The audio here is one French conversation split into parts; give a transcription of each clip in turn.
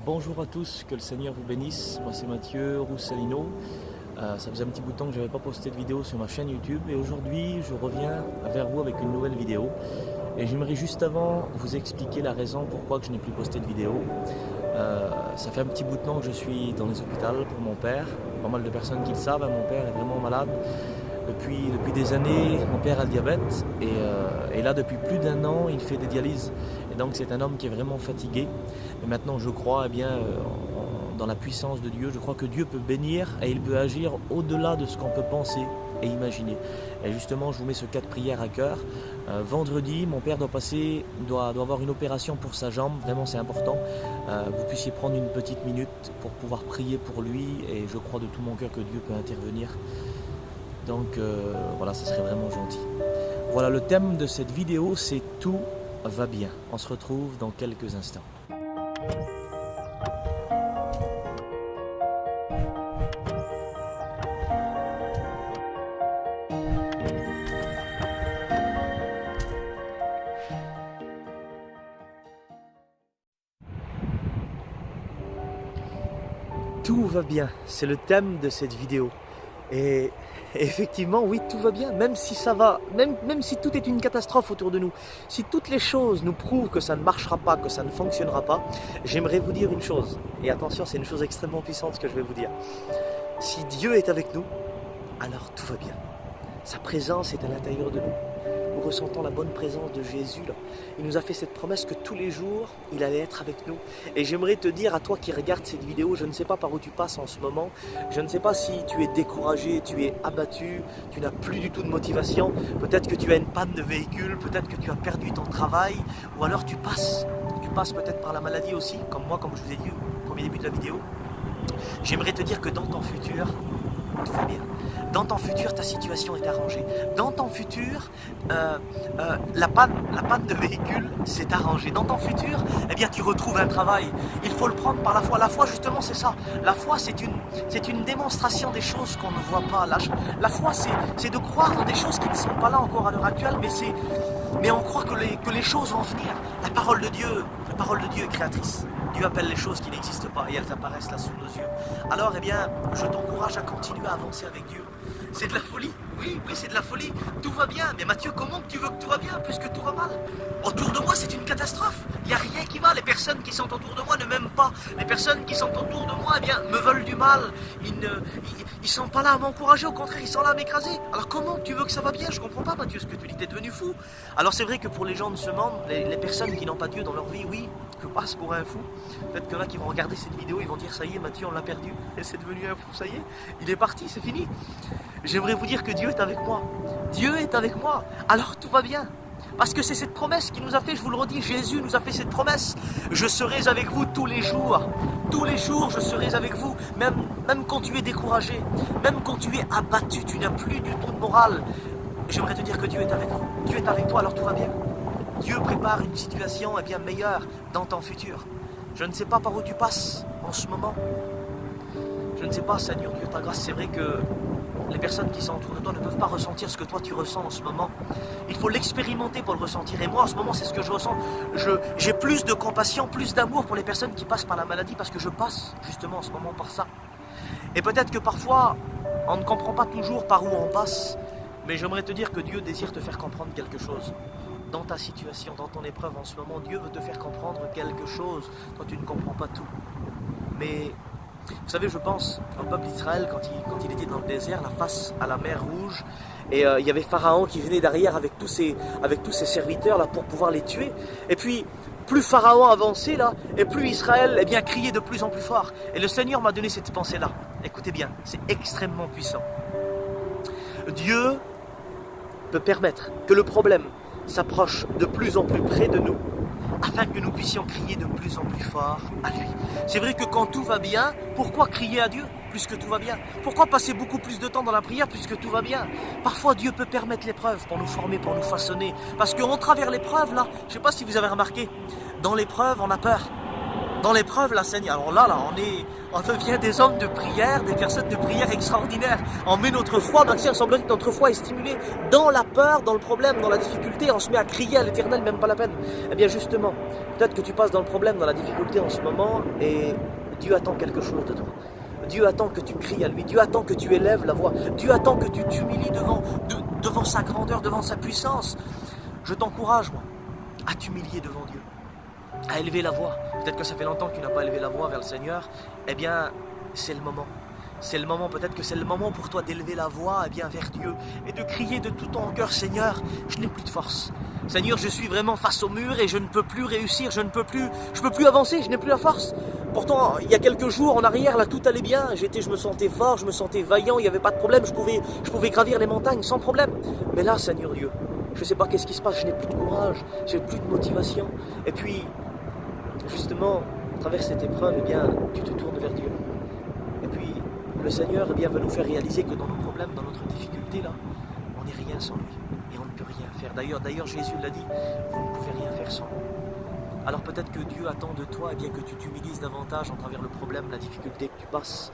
Bonjour à tous, que le Seigneur vous bénisse. Moi c'est Mathieu Rousselino. Ça faisait un petit bout de temps que je n'avais pas posté de vidéo sur ma chaîne YouTube et aujourd'hui je reviens vers vous avec une nouvelle vidéo. Et j'aimerais juste avant vous expliquer la raison pourquoi que je n'ai plus posté de vidéo. Ça fait un petit bout de temps que je suis dans les hôpitaux pour mon père. Pas mal de personnes qui le savent, hein, mon père est vraiment malade. Depuis des années, mon père a le diabète et là depuis plus d'un an il fait des dialyses. Et donc c'est un homme qui est vraiment fatigué. Et maintenant je crois dans la puissance de Dieu. Je crois que Dieu peut bénir et il peut agir au-delà de ce qu'on peut penser et imaginer. Et justement je vous mets ce cas de prière à cœur. Vendredi mon père doit avoir une opération pour sa jambe. Vraiment c'est important. Vous puissiez prendre une petite minute pour pouvoir prier pour lui. Et je crois de tout mon cœur que Dieu peut intervenir. Donc voilà, ça serait vraiment gentil. Voilà, le thème de cette vidéo, c'est tout va bien. On se retrouve dans quelques instants. Tout va bien, c'est le thème de cette vidéo. Et effectivement, oui, tout va bien, même si ça va, même si tout est une catastrophe autour de nous, si toutes les choses nous prouvent que ça ne marchera pas, que ça ne fonctionnera pas, j'aimerais vous dire une chose, et attention, c'est une chose extrêmement puissante ce que je vais vous dire. Si Dieu est avec nous, alors tout va bien. Sa présence est à l'intérieur de nous. Nous ressentons la bonne présence de Jésus là. Il nous a fait cette promesse que tous les jours, il allait être avec nous. Et j'aimerais te dire à toi qui regardes cette vidéo, je ne sais pas par où tu passes en ce moment, je ne sais pas si tu es découragé, tu es abattu, tu n'as plus du tout de motivation, peut-être que tu as une panne de véhicule, peut-être que tu as perdu ton travail, ou alors tu passes peut-être par la maladie aussi, comme moi, comme je vous ai dit au premier début de la vidéo. J'aimerais te dire que dans ton futur, tout va bien. Dans ton futur, ta situation est arrangée. Dans ton futur, la panne de véhicule s'est arrangée. Dans ton futur, eh bien, tu retrouves un travail. Il faut le prendre par la foi. La foi, justement, c'est ça. La foi, c'est une démonstration des choses qu'on ne voit pas. La foi, c'est de croire dans des choses qui ne sont pas là encore à l'heure actuelle, mais on croit que les choses vont venir. La parole de Dieu est créatrice. Dieu appelle les choses qui n'existent pas et elles apparaissent là sous nos yeux. Alors, eh bien, je t'encourage à continuer à avancer avec Dieu. C'est de la folie, oui, c'est de la folie. Tout va bien, mais Mathieu, comment tu veux que tout va bien puisque tout va mal? Autour de moi, c'est une catastrophe. Il n'y a rien qui va. Les personnes qui sont autour de moi ne m'aiment pas. Les personnes qui sont autour de moi, eh bien, me veulent du mal. Ils ne sont pas là à m'encourager, au contraire, ils sont là à m'écraser. Alors comment tu veux que ça va bien? Je comprends pas, Mathieu, ce que tu dis, t'es devenu fou. Alors c'est vrai que pour les gens de ce monde, les personnes qui n'ont pas Dieu dans leur vie, oui, je passe pour un fou. Peut-être qu'il y en a qui vont regarder cette vidéo, ils vont dire, ça y est, Mathieu, on l'a perdu. Et c'est devenu un fou, ça y est, il est parti, c'est fini. J'aimerais vous dire que Dieu est avec moi. Dieu est avec moi. Alors tout va bien. Parce que c'est cette promesse qu'il nous a fait, je vous le redis, Jésus nous a fait cette promesse. Je serai avec vous tous les jours. Tous les jours, je serai avec vous. Même quand tu es découragé, même quand tu es abattu, tu n'as plus du tout de morale. J'aimerais te dire que Dieu est avec vous. Dieu est avec toi, alors tout va bien. Dieu prépare une situation bien meilleure dans ton futur. Je ne sais pas par où tu passes en ce moment. Je ne sais pas, Seigneur Dieu, ta grâce, c'est vrai que les personnes qui sont autour de toi ne peuvent pas ressentir ce que toi tu ressens en ce moment. Il faut l'expérimenter pour le ressentir. Et moi en ce moment c'est ce que je ressens. J'ai plus de compassion, plus d'amour pour les personnes qui passent par la maladie parce que je passe justement en ce moment par ça. Et peut-être que parfois on ne comprend pas toujours par où on passe, mais j'aimerais te dire que Dieu désire te faire comprendre quelque chose. Dans ta situation, dans ton épreuve en ce moment, Dieu veut te faire comprendre quelque chose quand tu ne comprends pas tout. Mais vous savez, je pense au peuple d'Israël quand il était dans le désert, la face à la mer Rouge, et il y avait Pharaon qui venait derrière avec tous ses serviteurs là pour pouvoir les tuer. Et puis, plus Pharaon avançait là, et plus Israël criait de plus en plus fort. Et le Seigneur m'a donné cette pensée-là. Écoutez bien, c'est extrêmement puissant. Dieu peut permettre que le problème s'approche de plus en plus près de nous, afin que nous puissions crier de plus en plus fort à lui. C'est vrai que quand tout va bien, pourquoi crier à Dieu puisque tout va bien? Pourquoi passer beaucoup plus de temps dans la prière puisque tout va bien? Parfois Dieu peut permettre l'épreuve pour nous former, pour nous façonner. Parce qu'en travers l'épreuve là, je ne sais pas si vous avez remarqué, dans l'épreuve on a peur. dans l'épreuve, là, Seigneur, alors là, on devient des hommes de prière, des personnes de prière extraordinaires. On met notre foi, il semblerait que notre foi est stimulée dans la peur, dans le problème, dans la difficulté. On se met à crier à l'Éternel, même pas la peine. Eh bien, justement, peut-être que tu passes dans le problème, dans la difficulté en ce moment, et Dieu attend quelque chose de toi. Dieu attend que tu cries à lui, Dieu attend que tu élèves la voix, Dieu attend que tu t'humilies devant sa grandeur, devant sa puissance. Je t'encourage, moi, à t'humilier devant Dieu, à élever la voix. Peut-être que ça fait longtemps que tu n'as pas élevé la voix vers le Seigneur. Eh bien, c'est le moment. C'est le moment, peut-être que c'est le moment pour toi d'élever la voix vers Dieu et de crier de tout ton cœur, Seigneur, je n'ai plus de force. Seigneur, je suis vraiment face au mur et je ne peux plus réussir, je peux plus avancer, je n'ai plus la force. Pourtant, il y a quelques jours en arrière, là, tout allait bien. Je me sentais fort, je me sentais vaillant, il n'y avait pas de problème, je pouvais gravir les montagnes sans problème. Mais là, Seigneur Dieu, je ne sais pas qu'est-ce qui se passe, je n'ai plus de courage, je n'ai plus de motivation. Et puis, justement, à travers cette épreuve, tu te tournes vers Dieu. Et puis, le Seigneur veut nous faire réaliser que dans nos problèmes, dans notre difficulté, là, on n'est rien sans lui. Et on ne peut rien faire. D'ailleurs, Jésus l'a dit, vous ne pouvez rien faire sans lui. Alors peut-être que Dieu attend de toi que tu t'humilises davantage en travers le problème, la difficulté que tu passes.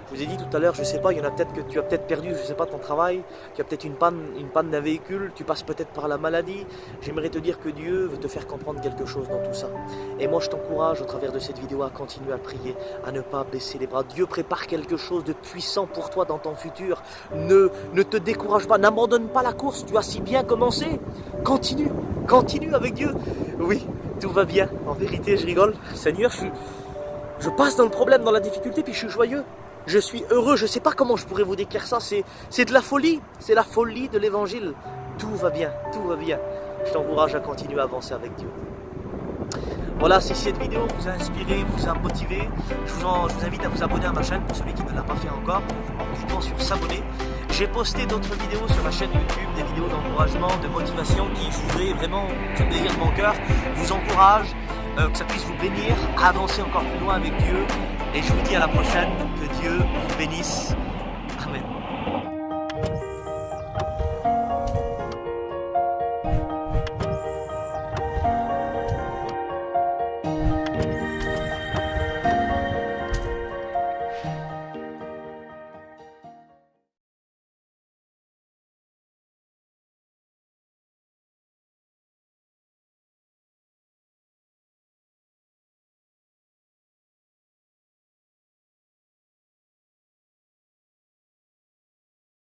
Je vous ai dit tout à l'heure, je ne sais pas, il y en a peut-être que tu as peut-être perdu, je ne sais pas, ton travail, tu as peut-être une panne d'un véhicule, tu passes peut-être par la maladie. J'aimerais te dire que Dieu veut te faire comprendre quelque chose dans tout ça. Et moi je t'encourage au travers de cette vidéo à continuer à prier, à ne pas baisser les bras. Dieu prépare quelque chose de puissant pour toi dans ton futur. Ne te décourage pas, n'abandonne pas la course, tu as si bien commencé. Continue avec Dieu. Oui, tout va bien, en vérité je rigole. Seigneur, je passe dans le problème, dans la difficulté, puis je suis joyeux. Je suis heureux, je ne sais pas comment je pourrais vous décrire ça, c'est de la folie, c'est la folie de l'évangile. Tout va bien, tout va bien. Je t'encourage à continuer à avancer avec Dieu. Voilà, si cette vidéo vous a inspiré, vous a motivé, je vous invite à vous abonner à ma chaîne pour celui qui ne l'a pas fait encore, en cliquant sur s'abonner. J'ai posté d'autres vidéos sur ma chaîne YouTube, des vidéos d'encouragement, de motivation qui, je voudrais vraiment, c'est le désir de mon cœur, vous encourage, que ça puisse vous bénir, à avancer encore plus loin avec Dieu. Et je vous dis à la prochaine, que Dieu vous bénisse.